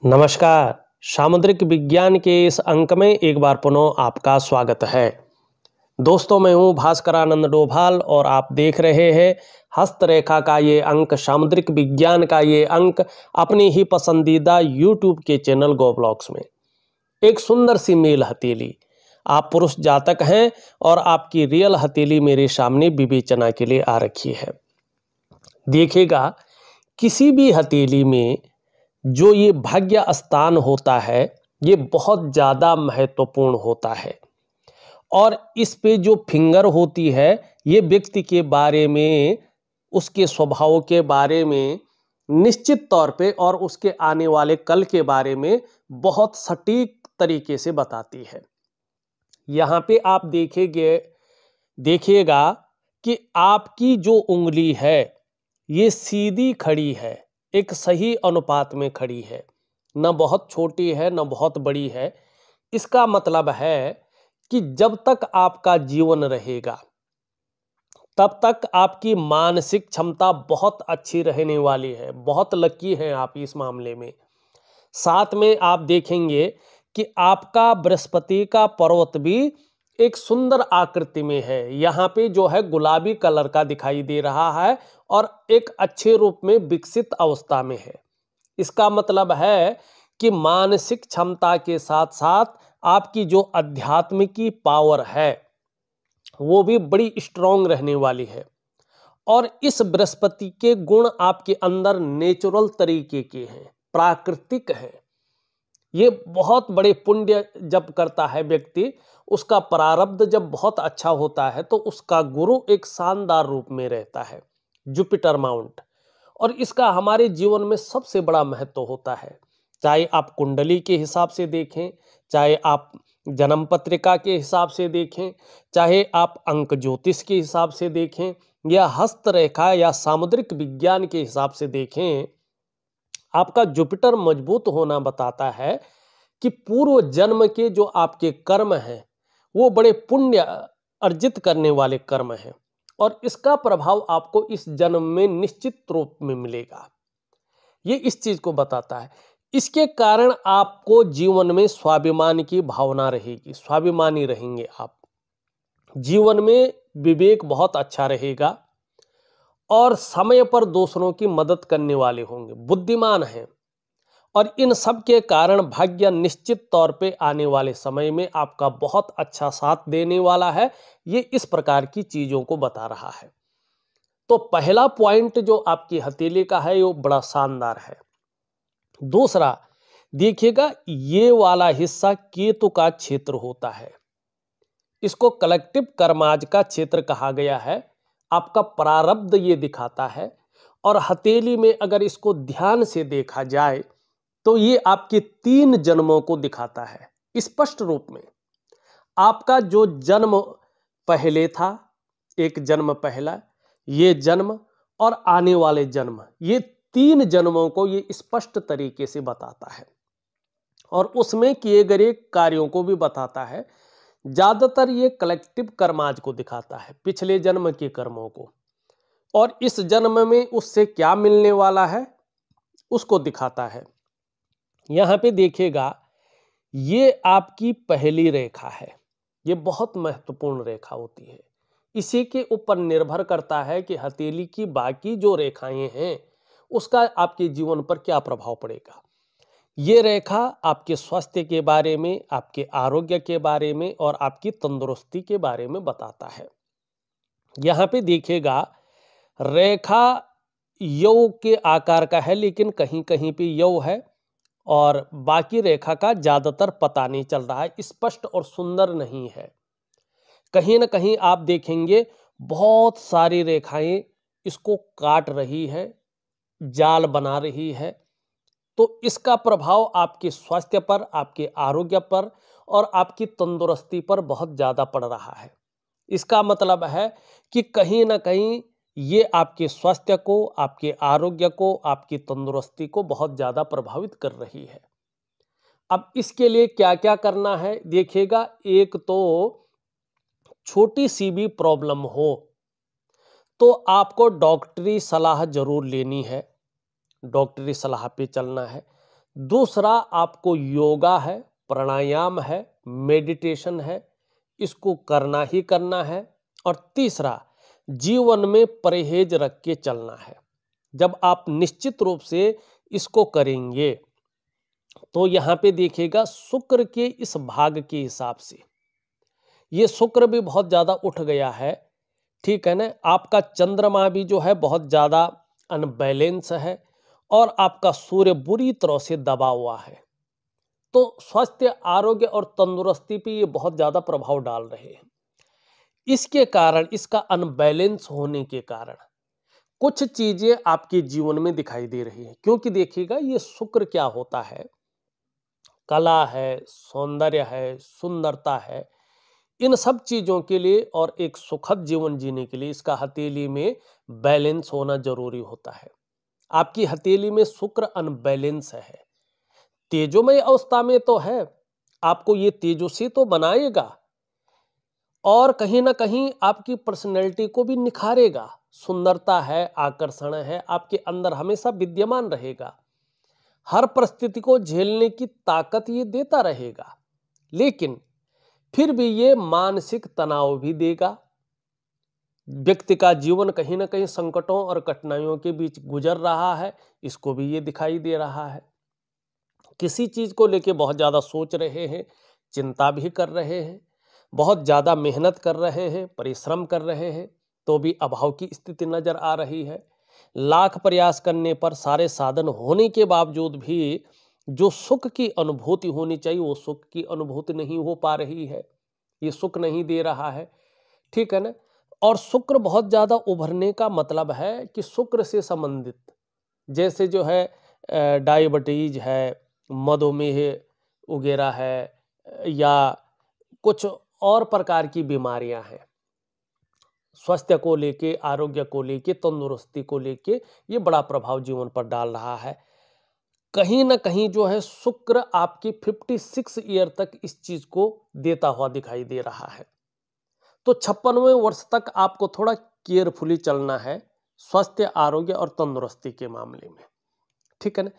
नमस्कार। सामुद्रिक विज्ञान के इस अंक में एक बार पुनः आपका स्वागत है। दोस्तों, मैं हूं भास्करानंद डोभाल और आप देख रहे हैं हस्तरेखा का ये अंक, सामुद्रिक विज्ञान का ये अंक अपनी ही पसंदीदा यूट्यूब के चैनल गो ब्लॉग्स में। एक सुंदर सी मेल हथेली, आप पुरुष जातक हैं और आपकी रियल हथेली मेरे सामने विवेचना के लिए आ रखी है। देखिएगा, किसी भी हथेली में जो ये भाग्य स्थान होता है ये बहुत ज़्यादा महत्वपूर्ण होता है और इस पे जो फिंगर होती है ये व्यक्ति के बारे में, उसके स्वभाव के बारे में निश्चित तौर पे और उसके आने वाले कल के बारे में बहुत सटीक तरीके से बताती है। यहाँ पे आप देखिएगा कि आपकी जो उंगली है ये सीधी खड़ी है, एक सही अनुपात में खड़ी है, न बहुत छोटी है न बहुत बड़ी है। इसका मतलब है कि जब तक आपका जीवन रहेगा तब तक आपकी मानसिक क्षमता बहुत अच्छी रहने वाली है। बहुत लकी हैं आप इस मामले में। साथ में आप देखेंगे कि आपका बृहस्पति का पर्वत भी एक सुंदर आकृति में है। यहाँ पे जो है गुलाबी कलर का दिखाई दे रहा है और एक अच्छे रूप में विकसित अवस्था में है। इसका मतलब है कि मानसिक क्षमता के साथ साथ आपकी जो आध्यात्मिकी पावर है वो भी बड़ी स्ट्रांग रहने वाली है। और इस बृहस्पति के गुण आपके अंदर नेचुरल तरीके के हैं, प्राकृतिक हैं। ये बहुत बड़े पुण्य जब करता है व्यक्ति, उसका प्रारब्ध जब बहुत अच्छा होता है तो उसका गुरु एक शानदार रूप में रहता है, जुपिटर माउंट। और इसका हमारे जीवन में सबसे बड़ा महत्व होता है। चाहे आप कुंडली के हिसाब से देखें, चाहे आप जन्म पत्रिका के हिसाब से देखें, चाहे आप अंक ज्योतिष के हिसाब से देखें या हस्तरेखा या सामुद्रिक विज्ञान के हिसाब से देखें, आपका जुपिटर मजबूत होना बताता है कि पूर्व जन्म के जो आपके कर्म हैं वो बड़े पुण्य अर्जित करने वाले कर्म हैं और इसका प्रभाव आपको इस जन्म में निश्चित रूप में मिलेगा। ये इस चीज को बताता है। इसके कारण आपको जीवन में स्वाभिमान की भावना रहेगी, स्वाभिमानी रहेंगे आप। जीवन में विवेक बहुत अच्छा रहेगा और समय पर दूसरों की मदद करने वाले होंगे, बुद्धिमान हैं। और इन सब के कारण भाग्य निश्चित तौर पे आने वाले समय में आपका बहुत अच्छा साथ देने वाला है। ये इस प्रकार की चीजों को बता रहा है। तो पहला पॉइंट जो आपकी हथेली का है वो बड़ा शानदार है। दूसरा देखिएगा, ये वाला हिस्सा केतु का क्षेत्र होता है। इसको कलेक्टिव कर्माज का क्षेत्र कहा गया है। आपका प्रारब्ध ये दिखाता है और हथेली में अगर इसको ध्यान से देखा जाए तो ये आपके 3 जन्मों को दिखाता है स्पष्ट रूप में। आपका जो जन्म पहले था, एक जन्म पहला, ये जन्म और आने वाले जन्म, ये 3 जन्मों को ये स्पष्ट तरीके से बताता है और उसमें किए गए कार्यों को भी बताता है। ज्यादातर ये कलेक्टिव कर्माज को दिखाता है, पिछले जन्म के कर्मों को, और इस जन्म में उससे क्या मिलने वाला है उसको दिखाता है। यहाँ पे देखिएगा, ये आपकी पहली रेखा है। ये बहुत महत्वपूर्ण रेखा होती है। इसी के ऊपर निर्भर करता है कि हथेली की बाकी जो रेखाएं हैं उसका आपके जीवन पर क्या प्रभाव पड़ेगा। ये रेखा आपके स्वास्थ्य के बारे में, आपके आरोग्य के बारे में और आपकी तंदुरुस्ती के बारे में बताता है। यहाँ पे देखिएगा, रेखा यौ के आकार का है, लेकिन कहीं कहीं पे यौ है और बाकी रेखा का ज्यादातर पता नहीं चल रहा है, स्पष्ट और सुंदर नहीं है। कहीं ना कहीं आप देखेंगे बहुत सारी रेखाएं इसको काट रही है, जाल बना रही है। तो इसका प्रभाव आपके स्वास्थ्य पर, आपके आरोग्य पर और आपकी तंदुरुस्ती पर बहुत ज्यादा पड़ रहा है। इसका मतलब है कि कहीं ना कहीं ये आपके स्वास्थ्य को, आपके आरोग्य को, आपकी तंदुरुस्ती को बहुत ज्यादा प्रभावित कर रही है। अब इसके लिए क्या क्या करना है देखिएगा। एक तो छोटी सी भी प्रॉब्लम हो तो आपको डॉक्टरी सलाह जरूर लेनी है, डॉक्टरी सलाह पे चलना है। दूसरा आपको योगा है, प्राणायाम है, मेडिटेशन है, इसको करना ही करना है। और तीसरा, जीवन में परहेज रख के चलना है। जब आप निश्चित रूप से इसको करेंगे तो यहाँ पे देखिएगा शुक्र के इस भाग के हिसाब से ये शुक्र भी बहुत ज़्यादा उठ गया है, ठीक है ना। आपका चंद्रमा भी जो है बहुत ज़्यादा अनबैलेंस है और आपका सूर्य बुरी तरह से दबा हुआ है। तो स्वास्थ्य, आरोग्य और तंदुरुस्ती पे ये बहुत ज़्यादा प्रभाव डाल रहे हैं। इसके कारण, इसका अनबैलेंस होने के कारण कुछ चीजें आपके जीवन में दिखाई दे रही हैं। क्योंकि देखिएगा ये शुक्र क्या होता है, कला है, सौंदर्य है, सुंदरता है, इन सब चीजों के लिए और एक सुखद जीवन जीने के लिए इसका हथेली में बैलेंस होना जरूरी होता है। आपकी हथेली में शुक्र अनबैलेंस है, तेजोमय अवस्था में तो है, आपको ये तेजस्वी तो बनाएगा और कहीं ना कहीं आपकी पर्सनैलिटी को भी निखारेगा। सुंदरता है, आकर्षण है, आपके अंदर हमेशा विद्यमान रहेगा। हर परिस्थिति को झेलने की ताकत ये देता रहेगा, लेकिन फिर भी ये मानसिक तनाव भी देगा। व्यक्ति का जीवन कहीं ना कहीं संकटों और कठिनाइयों के बीच गुजर रहा है, इसको भी ये दिखाई दे रहा है। किसी चीज को लेके बहुत ज्यादा सोच रहे हैं, चिंता भी कर रहे हैं, बहुत ज्यादा मेहनत कर रहे हैं, परिश्रम कर रहे हैं, तो भी अभाव की स्थिति नजर आ रही है। लाख प्रयास करने पर, सारे साधन होने के बावजूद भी जो सुख की अनुभूति होनी चाहिए वो सुख की अनुभूति नहीं हो पा रही है, ये सुख नहीं दे रहा है, ठीक है ना। और शुक्र बहुत ज्यादा उभरने का मतलब है कि शुक्र से संबंधित जैसे जो है डायबिटीज है, मधुमेह वगैरह है, या कुछ और प्रकार की बीमारियां हैं, स्वास्थ्य को लेके, आरोग्य को लेके, तंदुरुस्ती को लेके ये बड़ा प्रभाव जीवन पर डाल रहा है। कहीं ना कहीं जो है शुक्र आपकी 56 ईयर तक इस चीज को देता हुआ दिखाई दे रहा है। तो 56वें वर्ष तक आपको थोड़ा केयरफुली चलना है स्वास्थ्य, आरोग्य और तंदुरुस्ती के मामले में, ठीक है ना।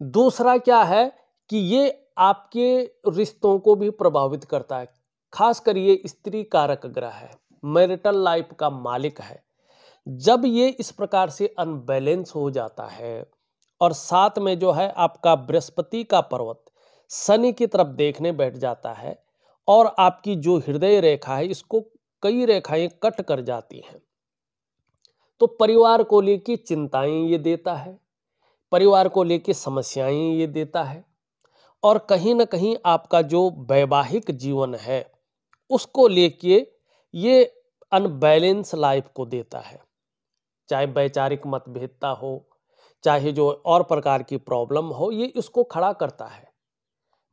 दूसरा क्या है कि ये आपके रिश्तों को भी प्रभावित करता है, खासकर ये स्त्री कारक ग्रह है, मैरिटल लाइफ का मालिक है। जब ये इस प्रकार से अनबैलेंस हो जाता है और साथ में जो है आपका बृहस्पति का पर्वत शनि की तरफ देखने बैठ जाता है और आपकी जो हृदय रेखा है इसको कई रेखाएं कट कर जाती हैं, तो परिवार को लेकर चिंताएं ये देता है, परिवार को लेकर समस्याएं ये देता है। और कहीं ना कहीं आपका जो वैवाहिक जीवन है उसको लेके ये अनबैलेंस लाइफ को देता है, चाहे वैचारिक मतभेदता हो, चाहे जो और प्रकार की प्रॉब्लम हो, ये इसको खड़ा करता है।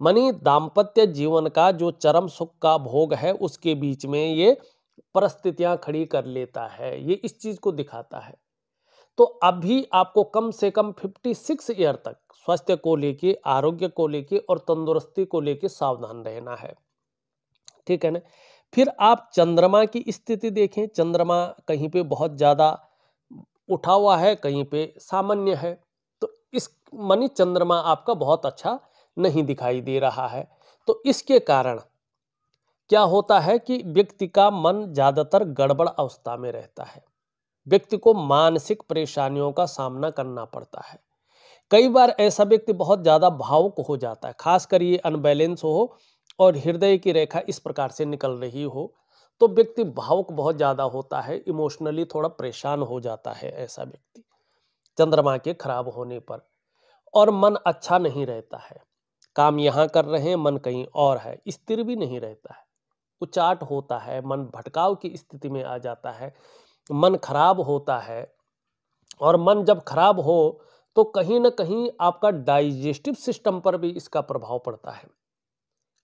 मानी दाम्पत्य जीवन का जो चरम सुख का भोग है उसके बीच में ये परिस्थितियां खड़ी कर लेता है, ये इस चीज को दिखाता है। तो अभी आपको कम से कम 56 ईयर तक स्वास्थ्य को लेके, आरोग्य को लेके और तंदुरुस्ती को लेके सावधान रहना है, ठीक है ना। फिर आप चंद्रमा की स्थिति देखें, चंद्रमा कहीं पे बहुत ज्यादा उठा हुआ है, कहीं पे सामान्य है, तो इस मानी चंद्रमा आपका बहुत अच्छा नहीं दिखाई दे रहा है। तो इसके कारण क्या होता है कि व्यक्ति का मन ज्यादातर गड़बड़ अवस्था में रहता है, व्यक्ति को मानसिक परेशानियों का सामना करना पड़ता है। कई बार ऐसा व्यक्ति बहुत ज्यादा भावुक हो जाता है, खासकर ये अनबैलेंस हो और हृदय की रेखा इस प्रकार से निकल रही हो तो व्यक्ति भावुक बहुत ज्यादा होता है, इमोशनली थोड़ा परेशान हो जाता है ऐसा व्यक्ति चंद्रमा के खराब होने पर। और मन अच्छा नहीं रहता है, काम यहाँ कर रहे हैं, मन कहीं और है, स्थिर भी नहीं रहता है, उचाट होता है, मन भटकाव की स्थिति में आ जाता है, मन खराब होता है। और मन जब खराब हो तो कहीं ना कहीं आपका डाइजेस्टिव सिस्टम पर भी इसका प्रभाव पड़ता है,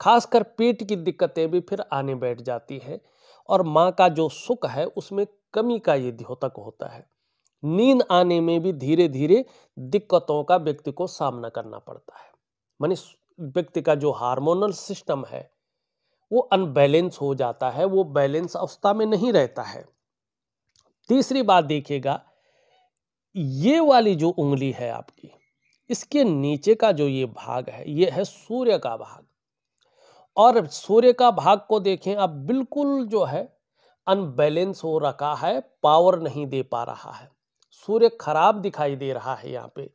खासकर पेट की दिक्कतें भी फिर आने बैठ जाती हैं और माँ का जो सुख है उसमें कमी का ये द्योतक होता है। नींद आने में भी धीरे धीरे दिक्कतों का व्यक्ति को सामना करना पड़ता है, मानी व्यक्ति का जो हार्मोनल सिस्टम है वो अनबैलेंस हो जाता है, वो बैलेंस अवस्था में नहीं रहता है। तीसरी बात देखिएगा, ये वाली जो उंगली है आपकी, इसके नीचे का जो ये भाग है, ये है सूर्य का भाग। और सूर्य का भाग को देखें आप, बिल्कुल जो है अनबैलेंस हो रखा है, पावर नहीं दे पा रहा है, सूर्य खराब दिखाई दे रहा है यहाँ पे।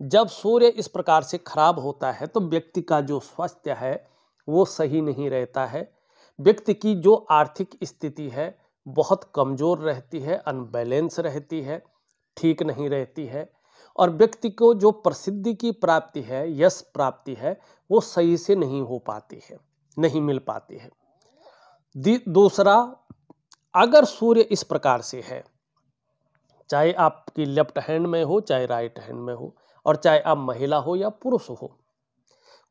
जब सूर्य इस प्रकार से खराब होता है तो व्यक्ति का जो स्वास्थ्य है वो सही नहीं रहता है, व्यक्ति की जो आर्थिक स्थिति है बहुत कमजोर रहती है, अनबैलेंस रहती है, ठीक नहीं रहती है, और व्यक्ति को जो प्रसिद्धि की प्राप्ति है, यश प्राप्ति है, वो सही से नहीं हो पाती है, नहीं मिल पाती है। दूसरा, अगर सूर्य इस प्रकार से है, चाहे आपकी लेफ्ट हैंड में हो चाहे राइट हैंड में हो, और चाहे आप महिला हो या पुरुष हो,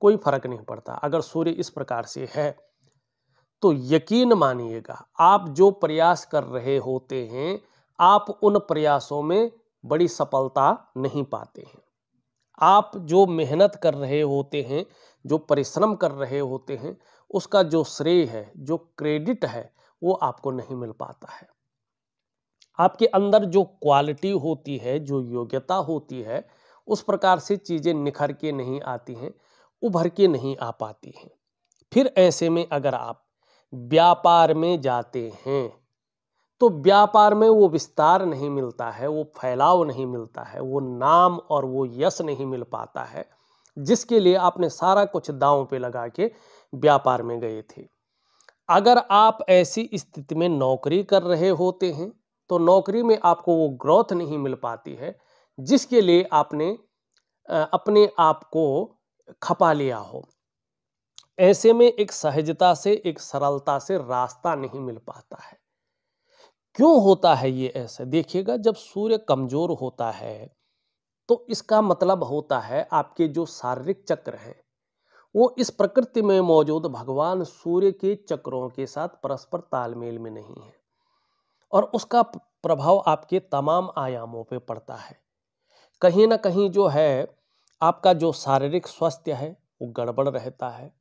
कोई फर्क नहीं पड़ता, अगर सूर्य इस प्रकार से है तो यकीन मानिएगा आप जो प्रयास कर रहे होते हैं, आप उन प्रयासों में बड़ी सफलता नहीं पाते हैं। आप जो मेहनत कर रहे होते हैं, जो परिश्रम कर रहे होते हैं, उसका जो श्रेय है, जो क्रेडिट है, वो आपको नहीं मिल पाता है। आपके अंदर जो क्वालिटी होती है, जो योग्यता होती है, उस प्रकार से चीजें निखर के नहीं आती हैं, उभर के नहीं आ पाती हैं। फिर ऐसे में अगर आप व्यापार में जाते हैं तो व्यापार में वो विस्तार नहीं मिलता है, वो फैलाव नहीं मिलता है, वो नाम और वो यश नहीं मिल पाता है जिसके लिए आपने सारा कुछ दांव पे लगा के व्यापार में गए थे। अगर आप ऐसी स्थिति में नौकरी कर रहे होते हैं तो नौकरी में आपको वो ग्रोथ नहीं मिल पाती है जिसके लिए आपने अपने आप को खपा लिया हो। ऐसे में एक सहजता से, एक सरलता से रास्ता नहीं मिल पाता है। क्यों होता है ये ऐसा? देखिएगा, जब सूर्य कमजोर होता है तो इसका मतलब होता है आपके जो शारीरिक चक्र हैं वो इस प्रकृति में मौजूद भगवान सूर्य के चक्रों के साथ परस्पर तालमेल में नहीं है, और उसका प्रभाव आपके तमाम आयामों पे पड़ता है। कहीं ना कहीं जो है आपका जो शारीरिक स्वास्थ्य है वो गड़बड़ रहता है,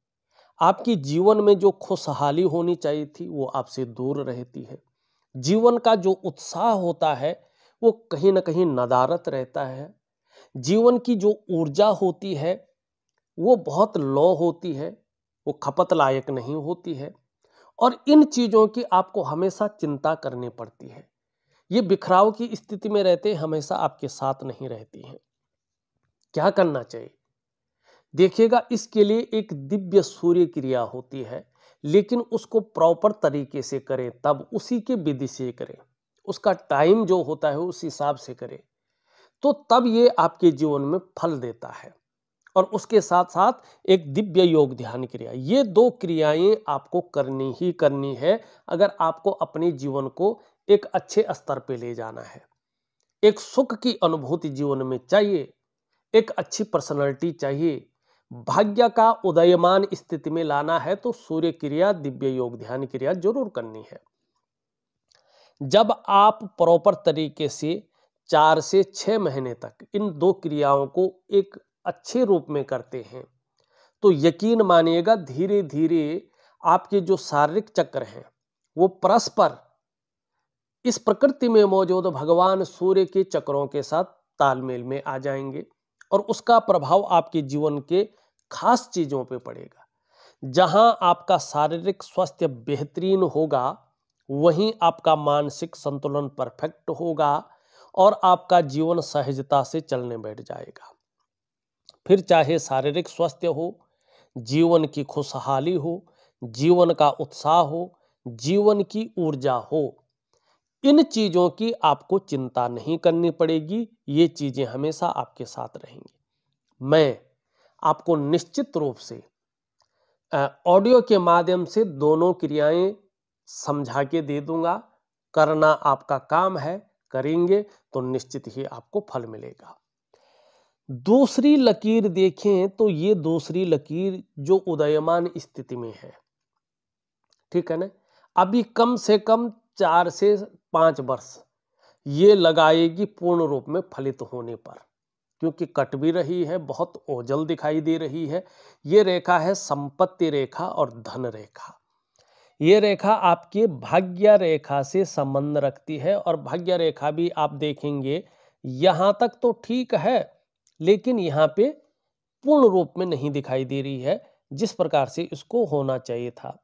आपकी जीवन में जो खुशहाली होनी चाहिए थी वो आपसे दूर रहती है, जीवन का जो उत्साह होता है वो कहीं ना कहीं नदारत रहता है, जीवन की जो ऊर्जा होती है वो बहुत लो होती है, वो खपत लायक नहीं होती है, और इन चीज़ों की आपको हमेशा चिंता करनी पड़ती है। ये बिखराव की स्थिति में रहते हमेशा आपके साथ नहीं रहती हैं। क्या करना चाहिए? देखिएगा, इसके लिए एक दिव्य सूर्य क्रिया होती है, लेकिन उसको प्रॉपर तरीके से करें, तब उसी के विधि से करें, उसका टाइम जो होता है उस हिसाब से करें, तो तब ये आपके जीवन में फल देता है। और उसके साथ साथ एक दिव्य योग ध्यान क्रिया, ये दो क्रियाएं आपको करनी ही करनी है अगर आपको अपने जीवन को एक अच्छे स्तर पे ले जाना है। एक सुख की अनुभूति जीवन में चाहिए, एक अच्छी पर्सनालिटी चाहिए, भाग्य का उदयमान स्थिति में लाना है तो सूर्य क्रिया, दिव्य योग ध्यान क्रिया जरूर करनी है। जब आप प्रॉपर तरीके से 4 से 6 महीने तक इन दो क्रियाओं को एक अच्छे रूप में करते हैं तो यकीन मानिएगा धीरे धीरे आपके जो शारीरिक चक्र हैं वो परस्पर इस प्रकृति में मौजूद भगवान सूर्य के चक्रों के साथ तालमेल में आ जाएंगे, और उसका प्रभाव आपके जीवन के खास चीजों पे पड़ेगा। जहां आपका शारीरिक स्वास्थ्य बेहतरीन होगा वहीं आपका मानसिक संतुलन परफेक्ट होगा और आपका जीवन सहजता से चलने बैठ जाएगा। फिर चाहे शारीरिक स्वास्थ्य हो, जीवन की खुशहाली हो, जीवन का उत्साह हो, जीवन की ऊर्जा हो, इन चीजों की आपको चिंता नहीं करनी पड़ेगी, ये चीजें हमेशा आपके साथ रहेंगी। मैं आपको निश्चित रूप से ऑडियो के माध्यम से दोनों क्रियाएं समझा के दे दूंगा, करना आपका काम है, करेंगे तो निश्चित ही आपको फल मिलेगा। दूसरी लकीर देखें तो ये दूसरी लकीर जो उदयमान स्थिति में है, ठीक है ना, अभी कम से कम 4 से 5 वर्ष ये लगाएगी पूर्ण रूप में फलित होने पर, क्योंकि कट भी रही है, बहुत ओझल दिखाई दे रही है। ये रेखा है संपत्ति रेखा और धन रेखा। ये रेखा आपके भाग्य रेखा से संबंध रखती है, और भाग्य रेखा भी आप देखेंगे यहां तक तो ठीक है, लेकिन यहाँ पे पूर्ण रूप में नहीं दिखाई दे रही है जिस प्रकार से इसको होना चाहिए था।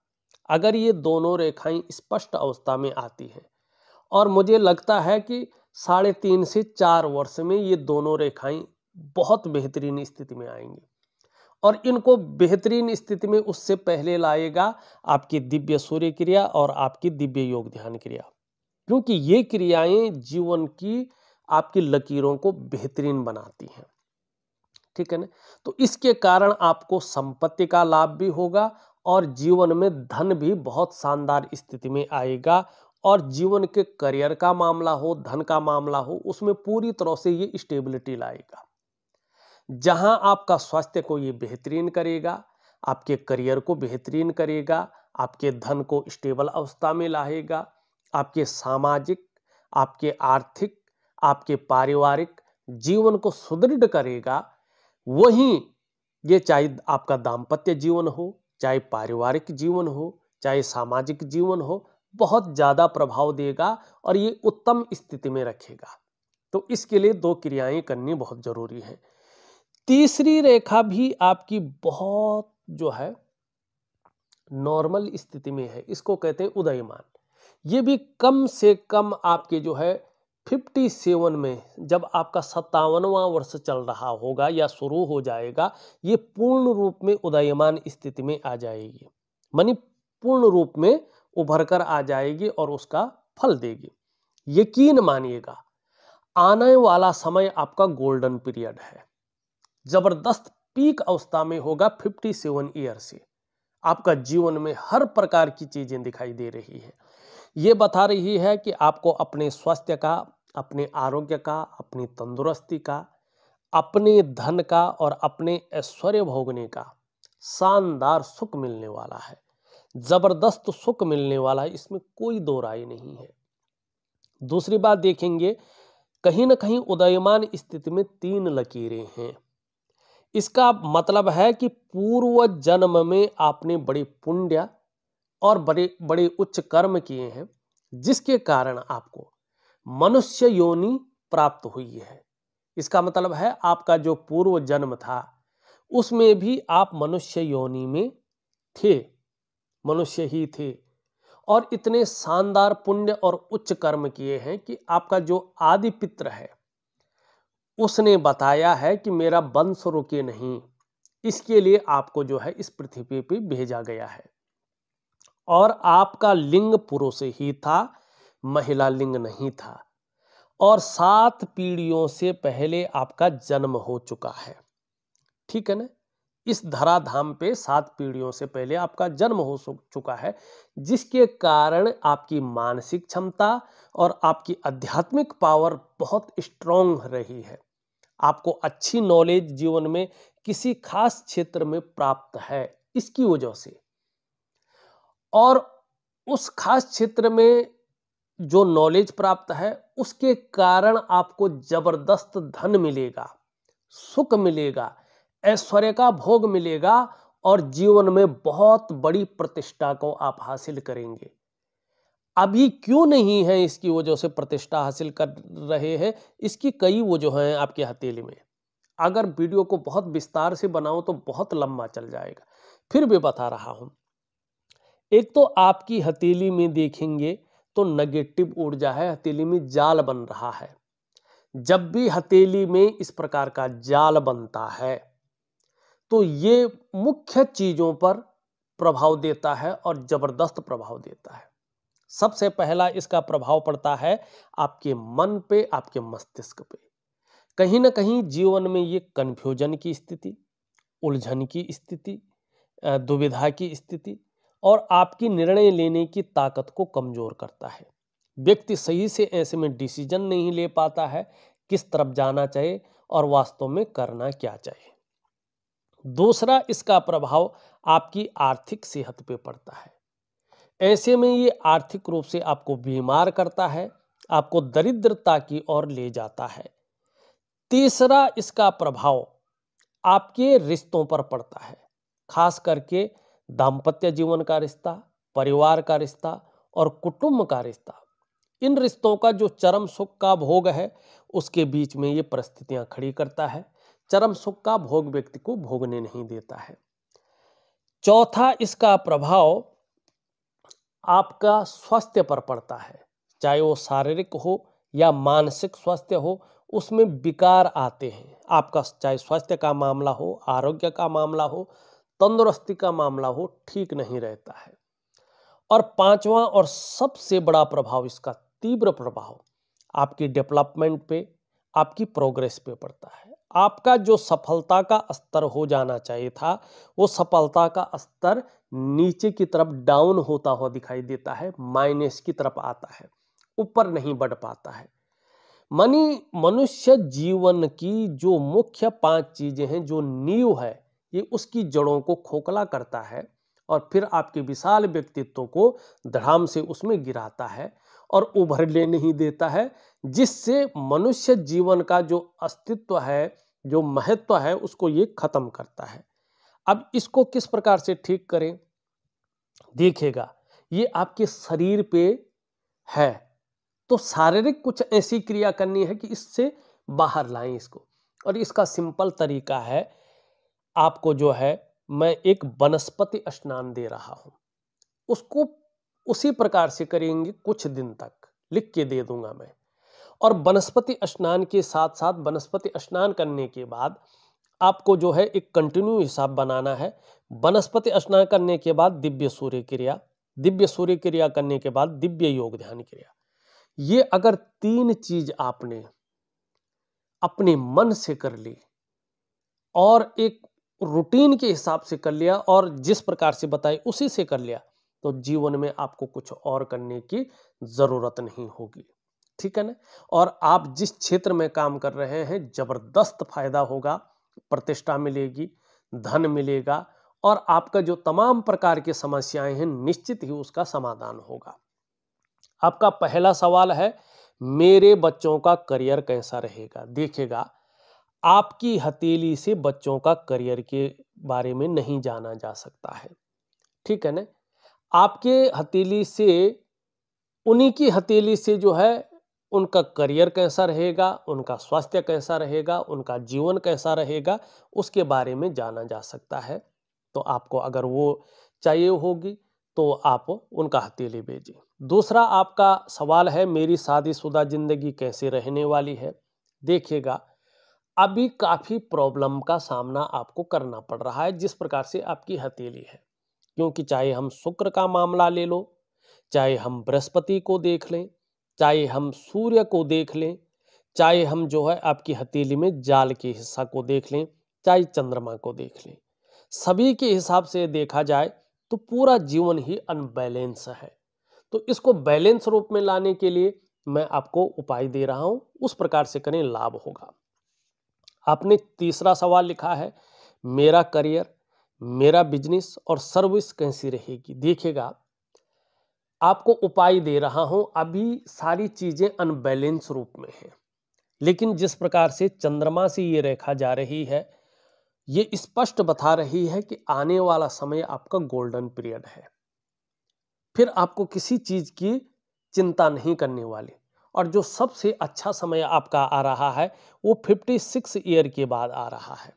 अगर ये दोनों रेखाएं स्पष्ट अवस्था में आती हैं, और मुझे लगता है कि 3.5 से 4 वर्ष में ये दोनों रेखाएं बहुत बेहतरीन स्थिति में आएंगी, और इनको बेहतरीन स्थिति में उससे पहले लाएगा आपकी दिव्य सूर्य क्रिया और आपकी दिव्य योग ध्यान क्रिया, क्योंकि ये क्रियाएं जीवन की आपकी लकीरों को बेहतरीन बनाती हैं। ठीक है ना? तो इसके कारण आपको संपत्ति का लाभ भी होगा और जीवन में धन भी बहुत शानदार स्थिति में आएगा, और जीवन के करियर का मामला हो, धन का मामला हो, उसमें पूरी तरह से ये स्टेबिलिटी लाएगा। जहां आपका स्वास्थ्य को ये बेहतरीन करेगा, आपके करियर को बेहतरीन करेगा, आपके धन को स्टेबल अवस्था में लाएगा, आपके सामाजिक, आपके आर्थिक, आपके पारिवारिक जीवन को सुदृढ़ करेगा। वहीं ये चाहे आपका दाम्पत्य जीवन हो, चाहे पारिवारिक जीवन हो, चाहे सामाजिक जीवन हो, बहुत ज्यादा प्रभाव देगा और ये उत्तम स्थिति में रखेगा। तो इसके लिए 2 क्रियाएं करनी बहुत जरूरी है। तीसरी रेखा भी आपकी बहुत जो है नॉर्मल स्थिति में है, इसको कहते हैं उदयमान। ये भी कम से कम आपके जो है 57 में, जब आपका 57वां वर्ष चल रहा होगा या शुरू हो जाएगा, ये पूर्ण रूप में उदयमान स्थिति में आ जाएगी, मानी पूर्ण रूप में उभर कर आ जाएगी और उसका फल देगी। यकीन मानिएगा, आने वाला समय आपका गोल्डन पीरियड है, जबरदस्त पीक अवस्था में होगा। 57 ईयर से आपका जीवन में हर प्रकार की चीजें दिखाई दे रही है। ये बता रही है कि आपको अपने स्वास्थ्य का, अपने आरोग्य का, अपनी तंदुरुस्ती का, अपने धन का और अपने ऐश्वर्य भोगने का शानदार सुख मिलने वाला है, जबरदस्त सुख मिलने वाला है, इसमें कोई दो राय नहीं है। दूसरी बात देखेंगे, कहीं ना कहीं उदयमान स्थिति में 3 लकीरें हैं। इसका मतलब है कि पूर्व जन्म में आपने बड़े पुण्य और बड़े बड़े उच्च कर्म किए हैं, जिसके कारण आपको मनुष्य योनि प्राप्त हुई है। इसका मतलब है आपका जो पूर्व जन्म था उसमें भी आप मनुष्य योनि में थे, मनुष्य ही थे, और इतने शानदार पुण्य और उच्च कर्म किए हैं कि आपका जो आदि पित्र है उसने बताया है कि मेरा वंश रुके नहीं, इसके लिए आपको जो है इस पृथ्वी पे भेजा गया है। और आपका लिंग पुरुष ही था, महिला लिंग नहीं था, और 7 पीढ़ियों से पहले आपका जन्म हो चुका है। ठीक है ना? इस धराधाम पे 7 पीढ़ियों से पहले आपका जन्म हो चुका है, जिसके कारण आपकी मानसिक क्षमता और आपकी आध्यात्मिक पावर बहुत स्ट्रांग रही है। आपको अच्छी नॉलेज जीवन में किसी खास क्षेत्र में प्राप्त है इसकी वजह से, और उस खास क्षेत्र में जो नॉलेज प्राप्त है उसके कारण आपको जबरदस्त धन मिलेगा, सुख मिलेगा, ऐश्वर्य का भोग मिलेगा, और जीवन में बहुत बड़ी प्रतिष्ठा को आप हासिल करेंगे। अभी क्यों नहीं है इसकी वजह से प्रतिष्ठा हासिल कर रहे हैं, इसकी कई वजह हैं आपके हथेली में। अगर वीडियो को बहुत विस्तार से बनाऊं तो बहुत लंबा चल जाएगा, फिर भी बता रहा हूं। एक तो आपकी हथेली में देखेंगे तो नेगेटिव ऊर्जा है, हथेली में जाल बन रहा है। जब भी हथेली में इस प्रकार का जाल बनता है तो ये मुख्य चीजों पर प्रभाव देता है और जबरदस्त प्रभाव देता है। सबसे पहला इसका प्रभाव पड़ता है आपके मन पे, आपके मस्तिष्क पे। कहीं ना कहीं जीवन में ये कंफ्यूजन की स्थिति, उलझन की स्थिति, दुविधा की स्थिति और आपकी निर्णय लेने की ताकत को कमजोर करता है। व्यक्ति सही से ऐसे में डिसीजन नहीं ले पाता है, किस तरफ जाना चाहिए और वास्तव में करना क्या चाहिए। दूसरा इसका प्रभाव आपकी आर्थिक सेहत पे पड़ता है। ऐसे में ये आर्थिक रूप से आपको बीमार करता है, आपको दरिद्रता की ओर ले जाता है। तीसरा इसका प्रभाव आपके रिश्तों पर पड़ता है, खास करके दाम्पत्य जीवन का रिश्ता, परिवार का रिश्ता और कुटुंब का रिश्ता। इन रिश्तों का जो चरम सुख का भोग है उसके बीच में ये परिस्थितियां खड़ी करता है। चरम सुख का भोग व्यक्ति को भोगने नहीं देता है। चौथा इसका प्रभाव आपका स्वास्थ्य पर पड़ता है, चाहे वो शारीरिक हो या मानसिक स्वास्थ्य हो, उसमें विकार आते हैं। आपका चाहे स्वास्थ्य का मामला हो, आरोग्य का मामला हो, तंदुरुस्ती का मामला हो, ठीक नहीं रहता है। और पांचवा और सबसे बड़ा प्रभाव इसका तीव्र प्रभाव आपकी डेवलपमेंट पे, आपकी प्रोग्रेस पे पड़ता है। आपका जो सफलता का स्तर हो जाना चाहिए था, वो सफलता का स्तर नीचे की तरफ डाउन होता हुआ दिखाई देता है, माइनस की तरफ आता है, ऊपर नहीं बढ़ पाता है। मानी मनुष्य जीवन की जो मुख्य 5 चीजें हैं, जो नींव है, ये उसकी जड़ों को खोखला करता है और फिर आपके विशाल व्यक्तित्व को धड़ाम से उसमें गिराता है और उभरने नहीं देता है, जिससे मनुष्य जीवन का जो अस्तित्व है, जो महत्व है, उसको ये खत्म करता है। अब इसको किस प्रकार से ठीक करें? देखिएगा, ये आपके शरीर पे है, तो शारीरिक कुछ ऐसी क्रिया करनी है कि इससे बाहर लाएं इसको। और इसका सिंपल तरीका है, आपको जो है मैं एक वनस्पति स्नान दे रहा हूं, उसको उसी प्रकार से करेंगे कुछ दिन तक, लिख के दे दूंगा मैं। और वनस्पति स्नान के साथ साथ वनस्पति स्नान करने के बाद आपको जो है एक कंटिन्यू हिसाब बनाना है। वनस्पति स्नान करने के बाद दिव्य सूर्य क्रिया, दिव्य सूर्य क्रिया करने के बाद दिव्य योग ध्यान क्रिया। ये अगर 3 चीज आपने अपने मन से कर ली और एक रूटीन के हिसाब से कर लिया और जिस प्रकार से बताई उसी से कर लिया, तो जीवन में आपको कुछ और करने की जरूरत नहीं होगी। ठीक है ना? और आप जिस क्षेत्र में काम कर रहे हैं, जबरदस्त फायदा होगा, प्रतिष्ठा मिलेगी, धन मिलेगा और आपका जो तमाम प्रकार की समस्याएं हैं, निश्चित ही उसका समाधान होगा। आपका पहला सवाल है, मेरे बच्चों का करियर कैसा रहेगा? देखिएगा, आपकी हथेली से बच्चों का करियर के बारे में नहीं जाना जा सकता है। ठीक है ना? आपके हथेली से, उन्हीं की हथेली से जो है उनका करियर कैसा रहेगा, उनका स्वास्थ्य कैसा रहेगा, उनका जीवन कैसा रहेगा, उसके बारे में जाना जा सकता है। तो आपको अगर वो चाहिए होगी तो आप उनका हथेली भेजिए। दूसरा आपका सवाल है, मेरी शादीशुदा जिंदगी कैसे रहने वाली है? देखिएगा, अभी काफी प्रॉब्लम का सामना आपको करना पड़ रहा है जिस प्रकार से आपकी हथेली है, क्योंकि चाहे हम शुक्र का मामला ले लो, चाहे हम बृहस्पति को देख लें, चाहे हम सूर्य को देख लें, चाहे हम जो है आपकी हथेली में जाल के हिस्सा को देख लें, चाहे चंद्रमा को देख लें, सभी के हिसाब से देखा जाए तो पूरा जीवन ही अनबैलेंस है। तो इसको बैलेंस रूप में लाने के लिए मैं आपको उपाय दे रहा हूं, उस प्रकार से करें, लाभ होगा। आपने तीसरा सवाल लिखा है, मेरा करियर, मेरा बिजनेस और सर्विस कैसी रहेगी? देखिएगा, आपको उपाय दे रहा हूं, अभी सारी चीजें अनबैलेंस रूप में हैं, लेकिन जिस प्रकार से चंद्रमा से ये रेखा जा रही है, ये स्पष्ट बता रही है कि आने वाला समय आपका गोल्डन पीरियड है। फिर आपको किसी चीज की चिंता नहीं करने वाली। और जो सबसे अच्छा समय आपका आ रहा है वो 56 ईयर के बाद आ रहा है।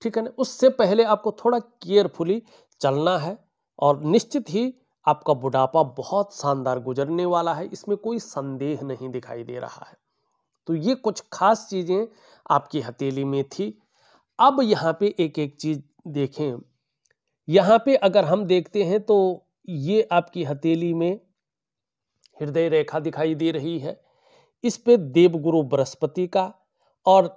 ठीक है ना? उससे पहले आपको थोड़ा केयरफुली चलना है और निश्चित ही आपका बुढ़ापा बहुत शानदार गुजरने वाला है, इसमें कोई संदेह नहीं दिखाई दे रहा है। तो ये कुछ खास चीजें आपकी हथेली में थी। अब यहाँ पे एक एक चीज देखें। यहाँ पे अगर हम देखते हैं तो ये आपकी हथेली में हृदय रेखा दिखाई दे रही है, इस पे देवगुरु बृहस्पति का और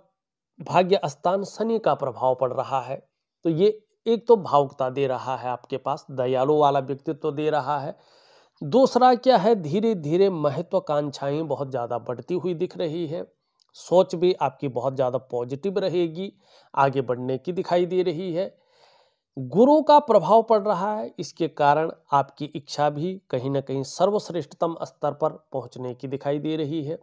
भाग्य स्थान शनि का प्रभाव पड़ रहा है। तो ये एक तो भावुकता दे रहा है, आपके पास दयालु वाला व्यक्तित्व दे रहा है। दूसरा क्या है, धीरे धीरे महत्वाकांक्षाएं बहुत ज्यादा बढ़ती हुई दिख रही है, सोच भी आपकी बहुत ज्यादा पॉजिटिव रहेगी, आगे बढ़ने की दिखाई दे रही है। गुरु का प्रभाव पड़ रहा है, इसके कारण आपकी इच्छा भी कहीं ना कहीं सर्वश्रेष्ठतम स्तर पर पहुंचने की दिखाई दे रही है।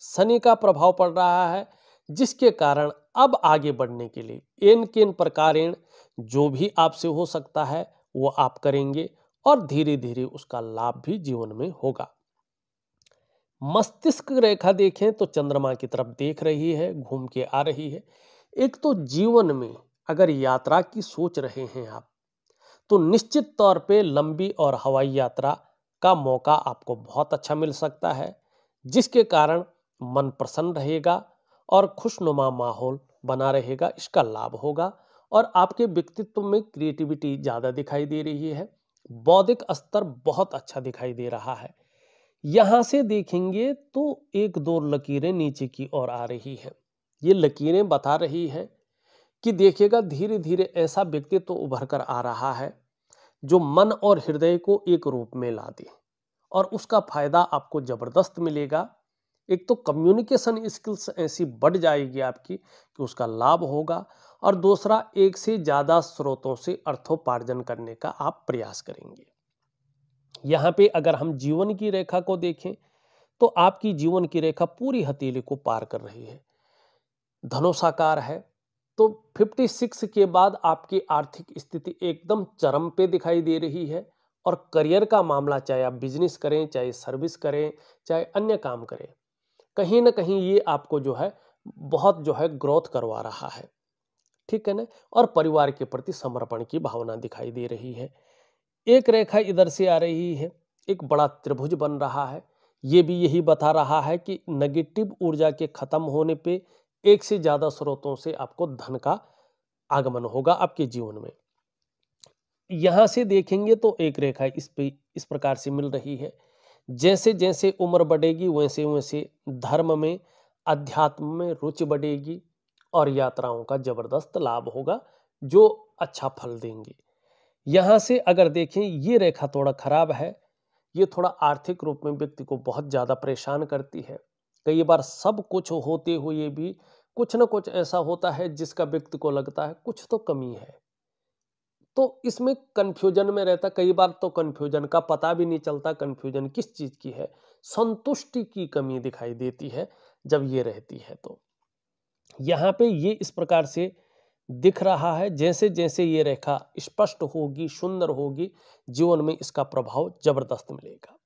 शनि का प्रभाव पड़ रहा है, जिसके कारण अब आगे बढ़ने के लिए इन किन प्रकारेण जो भी आपसे हो सकता है वो आप करेंगे और धीरे धीरे उसका लाभ भी जीवन में होगा। मस्तिष्क रेखा देखें तो चंद्रमा की तरफ देख रही है, घूम के आ रही है। एक तो जीवन में अगर यात्रा की सोच रहे हैं आप, तो निश्चित तौर पे लंबी और हवाई यात्रा का मौका आपको बहुत अच्छा मिल सकता है, जिसके कारण मन प्रसन्न रहेगा और खुशनुमा माहौल बना रहेगा। इसका लाभ होगा और आपके व्यक्तित्व में क्रिएटिविटी ज़्यादा दिखाई दे रही है, बौद्धिक स्तर बहुत अच्छा दिखाई दे रहा है। यहाँ से देखेंगे तो एक दो लकीरें नीचे की ओर आ रही है। ये लकीरें बता रही है कि देखिएगा धीरे धीरे ऐसा व्यक्तित्व तो उभर कर आ रहा है जो मन और हृदय को एक रूप में ला दे और उसका फायदा आपको जबरदस्त मिलेगा। एक तो कम्युनिकेशन स्किल्स ऐसी बढ़ जाएगी आपकी कि उसका लाभ होगा और दूसरा एक से ज्यादा स्रोतों से अर्थोपार्जन करने का आप प्रयास करेंगे। यहाँ पे अगर हम जीवन की रेखा को देखें तो आपकी जीवन की रेखा पूरी हथेली को पार कर रही है, धनुषाकार है। तो 56 के बाद आपकी आर्थिक स्थिति एकदम चरम पे दिखाई दे रही है और करियर का मामला, चाहे आप बिजनेस करें, चाहे सर्विस करें, चाहे अन्य काम करें, कहीं ना कहीं ये आपको जो है बहुत जो है ग्रोथ करवा रहा है, ठीक है ना। और परिवार के प्रति समर्पण की भावना दिखाई दे रही है। एक रेखा इधर से आ रही है, एक बड़ा त्रिभुज बन रहा है। ये भी यही बता रहा है कि नेगेटिव ऊर्जा के खत्म होने पे एक से ज्यादा स्रोतों से आपको धन का आगमन होगा आपके जीवन में। यहां से देखेंगे तो एक रेखा इस प्रकार से मिल रही है। जैसे जैसे उम्र बढ़ेगी वैसे वैसे धर्म में, अध्यात्म में रुचि बढ़ेगी और यात्राओं का जबरदस्त लाभ होगा जो अच्छा फल देंगे। यहां से अगर देखें ये रेखा थोड़ा खराब है। ये थोड़ा आर्थिक रूप में व्यक्ति को बहुत ज्यादा परेशान करती है। कई बार सब कुछ होते हुए भी कुछ ना कुछ ऐसा होता है जिसका व्यक्ति को लगता है कुछ तो कमी है, तो इसमें कंफ्यूजन में रहता। कई बार तो कंफ्यूजन का पता भी नहीं चलता कंफ्यूजन किस चीज की है। संतुष्टि की कमी दिखाई देती है जब ये रहती है। तो यहाँ पे ये इस प्रकार से दिख रहा है। जैसे जैसे ये रेखा स्पष्ट होगी, सुंदर होगी, जीवन में इसका प्रभाव जबरदस्त मिलेगा।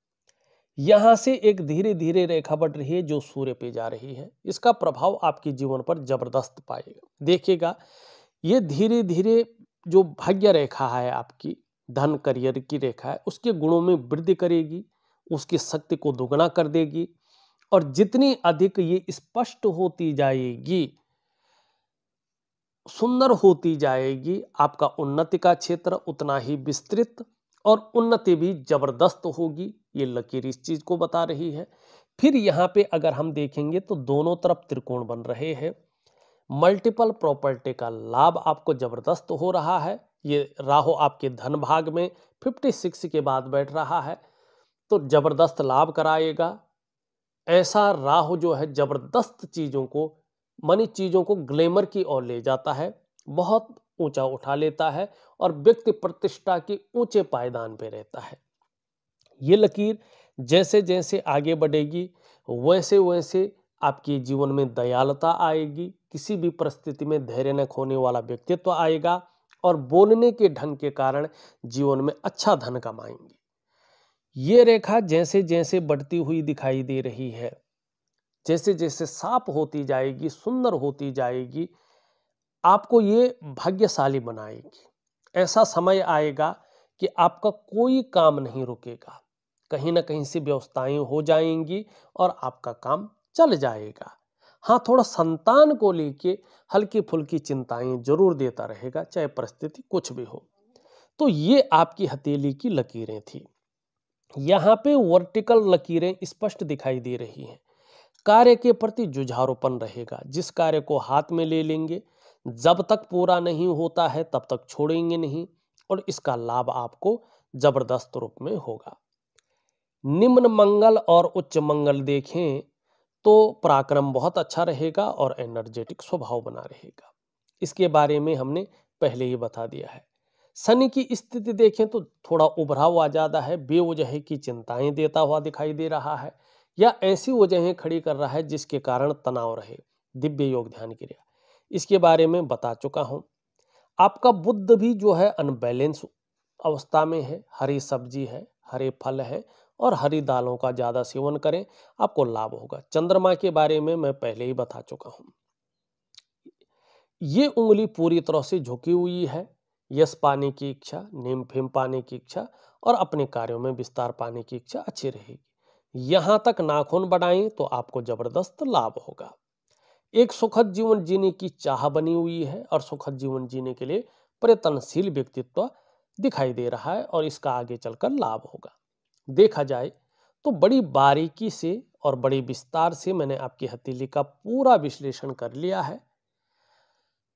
यहां से एक धीरे धीरे रेखा बढ़ रही है जो सूर्य पे जा रही है। इसका प्रभाव आपके जीवन पर जबरदस्त पाएगा। देखिएगा ये धीरे धीरे जो भाग्य रेखा है आपकी, धन करियर की रेखा है, उसके गुणों में वृद्धि करेगी, उसकी शक्ति को दोगुना कर देगी। और जितनी अधिक ये स्पष्ट होती जाएगी, सुंदर होती जाएगी, आपका उन्नति का क्षेत्र उतना ही विस्तृत और उन्नति भी जबरदस्त होगी। ये लकीर इस चीज को बता रही है। फिर यहाँ पे अगर हम देखेंगे तो दोनों तरफ त्रिकोण बन रहे हैं। मल्टीपल प्रॉपर्टी का लाभ आपको जबरदस्त हो रहा है। ये राहु आपके धन भाग में 56 के बाद बैठ रहा है तो जबरदस्त लाभ कराएगा। ऐसा राहु जो है जबरदस्त चीजों को, मनी चीजों को ग्लैमर की ओर ले जाता है, बहुत ऊंचा उठा लेता है और व्यक्ति प्रतिष्ठा के ऊंचे पायदान पे रहता है। ये लकीर जैसे जैसे आगे बढ़ेगी वैसे वैसे आपके जीवन में दयालुता आएगी, किसी भी परिस्थिति में धैर्य न खोने वाला व्यक्तित्व आएगा और बोलने के ढंग के कारण जीवन में अच्छा धन कमाएंगे। ये रेखा जैसे जैसे बढ़ती हुई दिखाई दे रही है, जैसे जैसे साफ होती जाएगी, सुंदर होती जाएगी, आपको ये भाग्यशाली बनाएगी। ऐसा समय आएगा कि आपका कोई काम नहीं रुकेगा, कहीं ना कहीं से व्यवस्थाएं हो जाएंगी और आपका काम चल जाएगा। हाँ, थोड़ा संतान को लेके हल्की फुल्की चिंताएं जरूर देता रहेगा, चाहे परिस्थिति कुछ भी हो। तो ये आपकी हथेली की लकीरें थी। यहाँ पे वर्टिकल लकीरें स्पष्ट दिखाई दे रही हैं। कार्य के प्रति जुझारूपन रहेगा। जिस कार्य को हाथ में ले लेंगे, जब तक पूरा नहीं होता है तब तक छोड़ेंगे नहीं और इसका लाभ आपको जबरदस्त रूप में होगा। निम्न मंगल और उच्च मंगल देखें तो पराक्रम बहुत अच्छा रहेगा और एनर्जेटिक स्वभाव बना रहेगा। इसके बारे में हमने पहले ही बता दिया है। शनि की स्थिति देखें तो थोड़ा उभराव आ जाता है, बेवजह की चिंताएं देता हुआ दिखाई दे रहा है या ऐसी वजहें खड़ी कर रहा है जिसके कारण तनाव रहे। दिव्य योग ध्यान क्रिया इसके बारे में बता चुका हूं। आपका बुद्ध भी जो है अनबैलेंस अवस्था में है। हरी सब्जी है, हरे फल है और हरी दालों का ज्यादा सेवन करें, आपको लाभ होगा। चंद्रमा के बारे में मैं पहले ही बता चुका हूं। ये उंगली पूरी तरह से झुकी हुई है, यश पाने की इच्छा, नेम फेम पाने की इच्छा और अपने कार्यों में विस्तार पाने की इच्छा अच्छी रहेगी। यहां तक नाखून बढ़ाएं तो आपको जबरदस्त लाभ होगा। एक सुखद जीवन जीने की चाह बनी हुई है और सुखद जीवन जीने के लिए प्रयत्नशील व्यक्तित्व दिखाई दे रहा है और इसका आगे चलकर लाभ होगा। देखा जाए तो बड़ी बारीकी से और बड़े विस्तार से मैंने आपकी हथेली का पूरा विश्लेषण कर लिया है।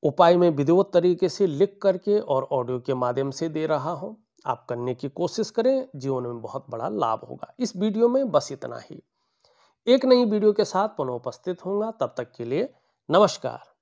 उपाय मैं विधिवत तरीके से लिख करके और ऑडियो के माध्यम से दे रहा हूं। आप करने की कोशिश करें, जीवन में बहुत बड़ा लाभ होगा। इस वीडियो में बस इतना ही। एक नई वीडियो के साथ पुनः उपस्थित होऊंगा, तब तक के लिए नमस्कार।